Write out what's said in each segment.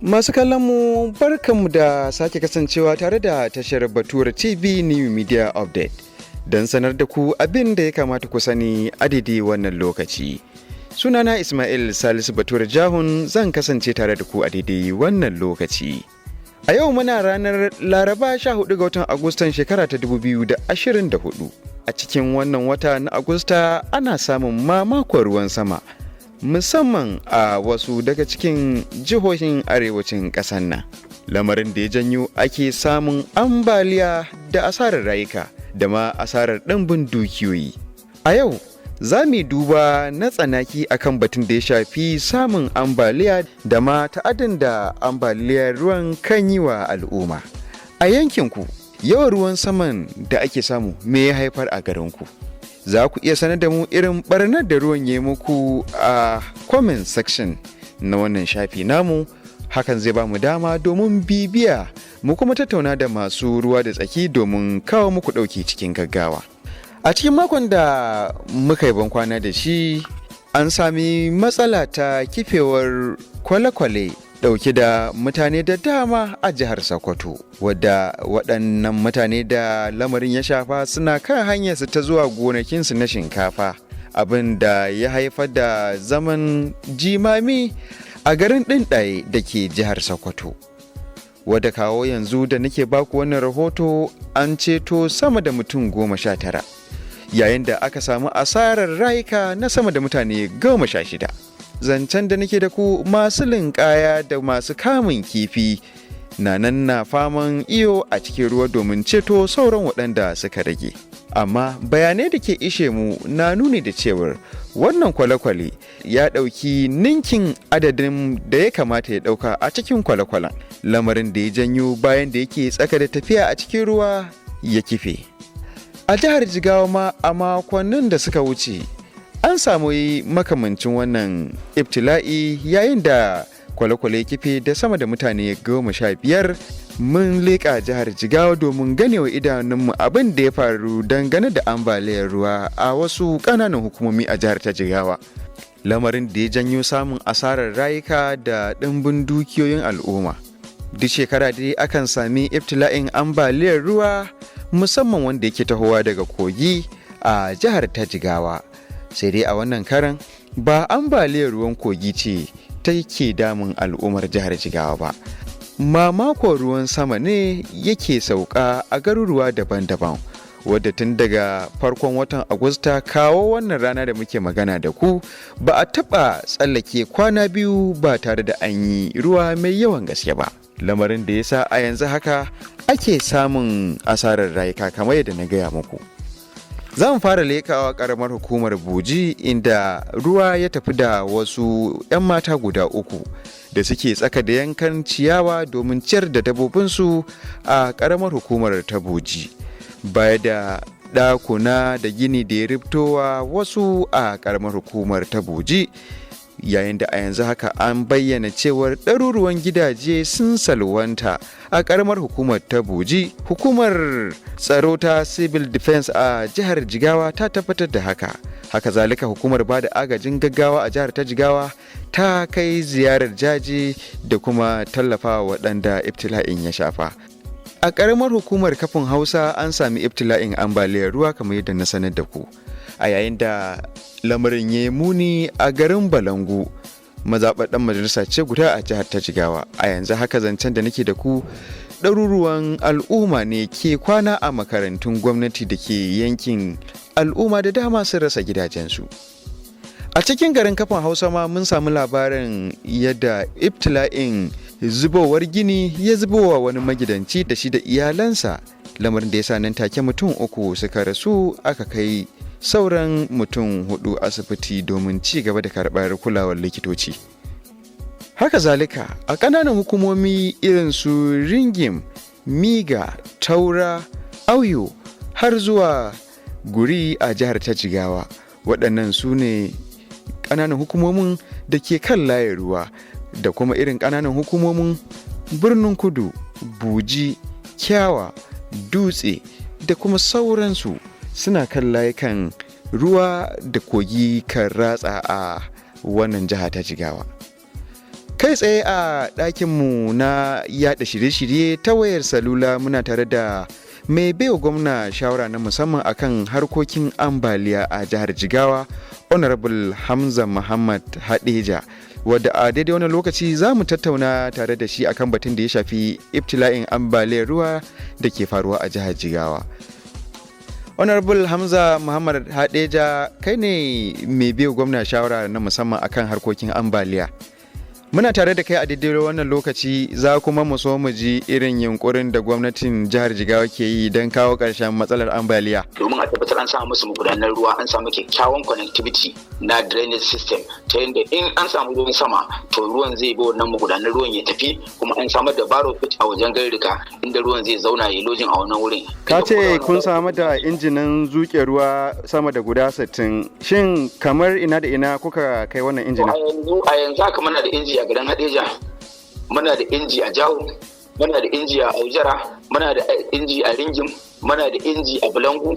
Masu kallonmu barkanmu da sake kasancewa tare da tashar Bature TV New Media Update don sanar da ku abin da ya kamata ku sani a daidai wannan lokaci. Sunana Ismail Salisu Bature Jahun zan kasance tare da ku a daidai wannan lokaci. A yau muna ranar Laraba 14 ga watan Agustan shekara ta 2024. A cikin wannan wata na Agusta ana samun mamakon ruwan sama. Musamman a wasu daga cikin jihohin arewacin ƙasar nan, lamarin da ya janyo ake samun ambaliya da asarar rayuka da ma asarar ɗimbin dukiyoyi. A yau za mu duba na tsanaki akan batun da ya shafi samun ambaliya da ma ta'adin da ambaliyar ruwan kan yi wa al'umma. A yankinku, yawan ruwan saman da ake samu me ya haifar a garinku? Za ku iya sanar da mu irin barnar da ruwan ya muku a comment section na wannan shafi namu. Hakan zai ba mu dama domin bibiya mu kuma tattauna da masu ruwa da tsaki domin kawo muku ɗauki cikin gaggawa. A cikin makon da muka yi bankwana da shi, an sami matsala ta kifewar kwale-kwale ɗauke da mutane da dama a jihar Sokoto, wadda waɗannan mutane da lamarin ya shafa suna kan hanyarsu ta zuwa gonakinsu na shinkafa, abin da ya haifar da zaman jimami a garin Ɗinɗaye da ke jihar Sokoto, wadda kawo yanzu da nake baku wannan rahoto an ceto sama da mutum 19, yayin da aka samu asarar rayuka na sama da mutane 16. Zancen da nake da ku masu linƙaya da masu kamun kifi na nan na faman iyo a cikin ruwa domin ceto sauran waɗanda suka rage. Amma bayanai da ke ishe mu na nuni da cewar wannan kwale-kwale ya ɗauki ninkin adadin da ya kamata ya ɗauka a cikin kwale-kwalen, lamarin da ya janyo bayan da yake tsaka da tafiya a cikin ruwa ya kife. A jihar Jigawa ma a makonnin da suka wuce an samu makamancin wannan ibtila'i yayin da kwale-kwale kife da sama da mutane 15. Mun leƙa jihar Jigawa domin ganewa idanunmu abin da ya faru dangane da ambaliyar ruwa a wasu ƙananan hukumomi a jihar ta Jigawa, lamarin da ya janyo samun asarar rayuka da ɗimbin dukiyoyin al'umma. Duk shekara dai akan sami ibtila'in ambaliyar ruwa, musamman wanda yake tahowa daga kogi a jihar ta Jigawa. Sai dai a wannan karan ba ambaliyar ruwan kogi ce ta ke damun al'ummar jihar Jigawa ba. Mamakon ruwan sama ne yake sauka a garuruwa daban-daban, wadda tun daga farkon watan Agusta kawo wannan rana da muke magana da ku ba a taɓa tsallake kwana 2 ba tare da an yi ruwa mai yawan gaske ba. Lamarin da ya sa a yanzu haka ake samun asarar rayuka kamar yadda na gaya muku. Zan fara lekawa karamar hukumar Buji, inda ruwa ya tafi da wasu 'yan mata guda 3 da suke tsaka da yankan ciyawa domin ciyar da dabbobinsu a karamar hukumar ta Buji, baya da ɗakuna da gini da ya riftowa wasu a karamar hukumar ta Buji, yayin da a yanzu haka an bayyana cewar ɗaruruwan gidaje sun salwanta a ƙaramar hukumar ta Buji. Hukumar tsaro ta Civil Defense a jihar Jigawa ta tabbatar da haka. Haka zalika hukumar bada agajin gaggawa a jihar ta Jigawa ta kai ziyarar jaji da kuma tallafawa waɗanda ibtila'in ya shafa. A ƙaramar hukumar Kafin Hausa an sami ibtila'in ambaliyar ruwa kamar yadda na sanar da ku, a yayin da lamarin ya muni a garin Balangu, mazaɓar ɗan majalisa ce guda a jihar ta Jigawa. A yanzu haka zancen da nake da ku, ɗaruruwan al'umma ne ke kwana a makarantun gwamnati da ke yankin. Al'umma da dama sun rasa gidajensu. A cikin garin Kafin Hausa ma mun samu labarin yadda ibtila'in zubowar gini ya zubowa wani magidanci da shi da iyalansa, lamarin da ya sa nan take mutum 3 suka rasu, aka kai sauran mutum 4 asibiti domin ci gaba da karɓar kulawar likitoci. Haka zalika a ƙananan hukumomi irin su Ringim, Miga, Taura, Auyo har zuwa Guri a jihar ta Jigawa, waɗannan su ne ƙananan hukumomin da ke kan layin ruwa, da kuma irin ƙananan hukumomin Birnin Kudu, Buji, Kyawa, Dutse da kuma sauransu suna kan layukan ruwa da kogi kan ratsa a wannan jiha ta Jigawa. Kai tsaye a ɗakinmu na yaɗa shirye-shirye ta wayar salula muna tare da mai baiwa gwamna shawara na musamman akan harkokin ambaliya a jihar Jigawa, Honorable Hamza Muhammad Hadeja, wadda a daidai wani lokaci za mu tattauna tare da shi akan batun da ya shafi ibtila'in ambaliyar ruwa da ke faruwa a jihar Jigawa. Honorable Hamza Muhammad Hadeja, kai ne mai baiwa gwamna shawara na musamman akan harkokin ambaliya. Muna tare da kai a daidai wannan lokaci, za kuma mu so mu ji irin yunkurin da gwamnatin jihar Jigawa ke yi don kawo ƙarshen matsalar ambaliya. Domin a tabbatar an samu musu magudanar ruwa, an samu kyakkyawan connectivity na drainage system ta yadda in an samu ruwan sama to ruwan zai bi wannan magudanar ruwan ya tafi, kuma an samar da baro pit a wajen garuruka inda ruwan zai zauna ya lojin a wannan wurin. Ka ce kun samar da injinan zuke ruwa sama da guda 60. Shin kamar ina da ina kuka kai wannan injinan? A yanzu haka muna da inji a garin Hadeja, muna da inji a Jawo, muna da inji a Aujara, muna da inji a Ringim, muna da inji a Bulangu,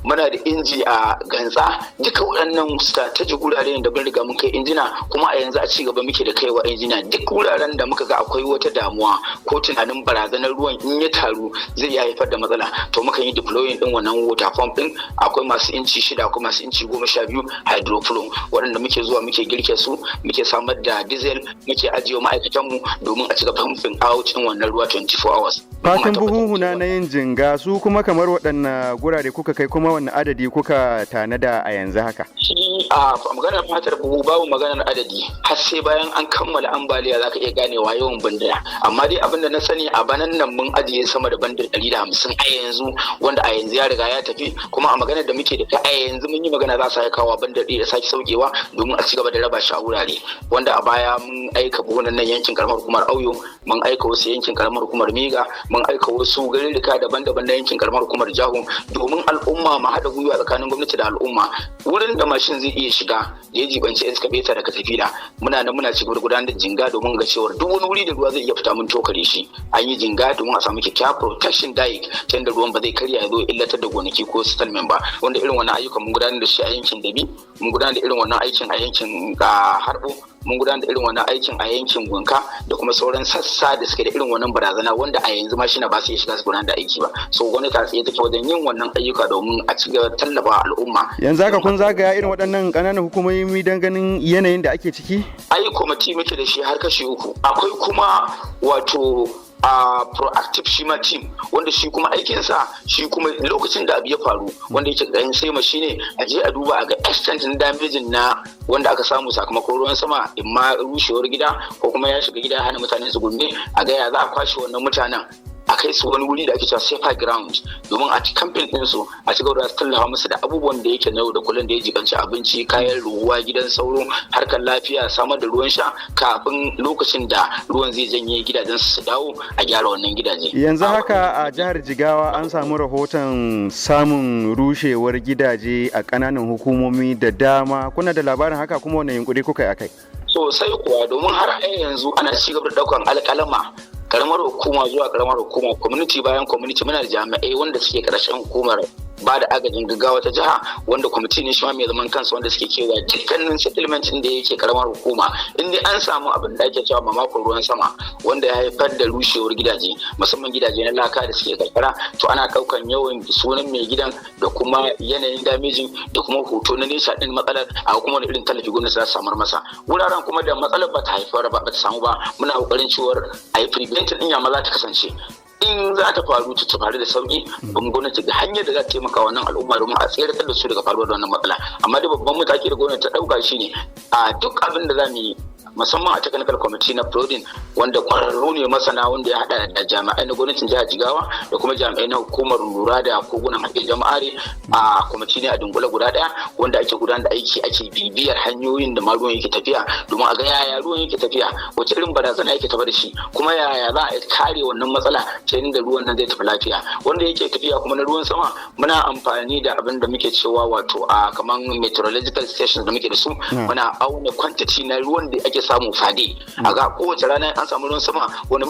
muna da inji a Gantsa. Duka waɗannan strategic wurare ne da mun riga mun kai injina, kuma a yanzu a ci gaba muke da kaiwa injina. Duk wuraren da muka ga akwai wata damuwa ko tunanin barazanar ruwan in ya taru zai iya haifar da matsala, to mukan yi deploying din wannan water pump din. Akwai masu inci 6, akwai masu inci 12 hydroflow waɗanda muke zuwa muke girke su, muke samar da diesel, muke ajiye ma'aikatan mu domin a ci gaba pumping out din wannan ruwa 24 hours. Fatin buhuhuna na yin jinga su kuma kamar waɗanne gurare kuka kai, kuma wanne adadi kuka tanada a yanzu haka? Shi a maganar fatar buhu babu maganar adadi, har sai bayan an kammala ambaliya za ka iya ganewa yawan bandira. Amma dai abin da na sani a banan nan mun ajiye sama da bandar 150 a yanzu, wanda a yanzu ya riga ya tafi. Kuma a maganar da muke da ta a yanzu mun yi magana za su kawo bandar ɗaya da sake saukewa domin a ci gaba da raba shi a wurare. Wanda a baya mun aika buhunan nan yankin karamar hukumar Auyo, mun aika wasu yankin karamar hukumar Miga, mun aika wasu garuruka daban-daban na yankin karamar hukumar Jahu, domin al'umma mu haɗa gwiwa tsakanin gwamnati da al'umma. Wurin da mashin zai iya shiga da ya jibanci excavator daga tafila, muna nan muna cikin gudanar da jinga domin ga cewa duk wani wuri da ruwa zai iya fita mun tokare shi. An yi jinga domin a samu kyakkyawar protection dike ta yadda ruwan ba zai karya ya zo illatar da gonaki ko settlement ba. Wanda irin wannan ayyukan mun gudanar da shi a yankin Dabi, mun gudanar da irin wannan aikin a yankin Harbo, mun gudanar da irin wannan aikin a yankin Gunka da kuma sauran sassa da suke da irin wannan barazana, wanda a yanzu ma shi na ba su iya shiga su gudanar da aiki ba. So gwamnati ta tsaye take wajen yin wannan ayyuka domin a ci gaba tallafa al'umma. Yanzu haka kun zagaya irin waɗannan ƙananan hukumomi don ganin yanayin da ake ciki? Ai kwamiti muke da shi har kashi 3. Akwai kuma wato a proactive shima team, wanda shi kuma aikinsa shi kuma lokacin da abu ya faru wanda yake ɗayan sai shine a je a duba a ga extent na damage na wanda aka samu sakamakon ruwan sama, imma rushewar gida ko kuma ya shiga gida ya hana mutane su gurne, a ga ya za a kwashe wannan mutanen a kai su wani wuri da ake cewa safer ground domin a ci kamfen ɗinsu a ci gaba da tallafa musu da abubuwan da yake na yau da kullum da ya jibanci abinci, kayan ruwa, gidan sauro, harkar lafiya, samar da ruwan sha kafin lokacin da ruwan zai janye gidajen su dawo a gyara wannan gidaje. Yanzu haka a jihar Jigawa an samu rahoton samun rushewar gidaje a ƙananan hukumomi da dama. Kuna da labarin haka, kuma wannan yunkuri kuka yi akai? Sosai kuwa, domin har yanzu ana ci gaba da ɗaukan alƙalama karamar hukuma zuwa karamar hukuma, community bayan community. Muna da jami'ai wanda suke karshen hukumar ba da agajin gaggawa ta jiha, wanda kwamiti ne shi ma mai zaman kansa, wanda suke kewa dukkanin settlement din da yake karamar hukuma. In dai an samu abin da ake cewa mamakon ruwan sama wanda ya haifar da rushewar gidaje, musamman gidaje na laka da suke karkara, to ana daukan yawan sunan mai gidan da kuma yanayin damejin da kuma hoto na nesa din matsalar, a kuma wani irin tallafi gwamnati za su samar masa. Wuraren kuma da matsalar ba ta haifar ba ta samu ba, muna kokarin cewar a yi prevention din ya ma za ta kasance. In za ta faru ta faru da sauki, domin gwamnati da hanyar da za ta taimaka wannan al'umma domin a tsere da su daga faruwar wannan matsala. Amma da babban mataki da gwamnati ta dauka shine a duk abin da za mu yi, musamman a technical committee na Prodin, wanda kwararru ne masana, wanda ya hada da jami'ai na gwamnatin jihar Jigawa da kuma jami'ai na hukumar lura da kogunan haƙƙin jama'are. A kwamiti ne a dunkule guda ɗaya wanda ake gudanar da aiki, ake bibiyar hanyoyin da ma ruwan yake tafiya domin a ga yaya ruwan yake tafiya, wace irin barazana yake tafa da shi, kuma yaya za a kare wannan matsala ta inda ruwan nan zai tafi lafiya. Wanda yake tafiya kuma na ruwan sama, muna amfani da abin da muke cewa wato a kaman meteorological stations da muke da su, muna auna quantity na ruwan da ake samu fade. A ga kowace rana an samu ruwan sama wani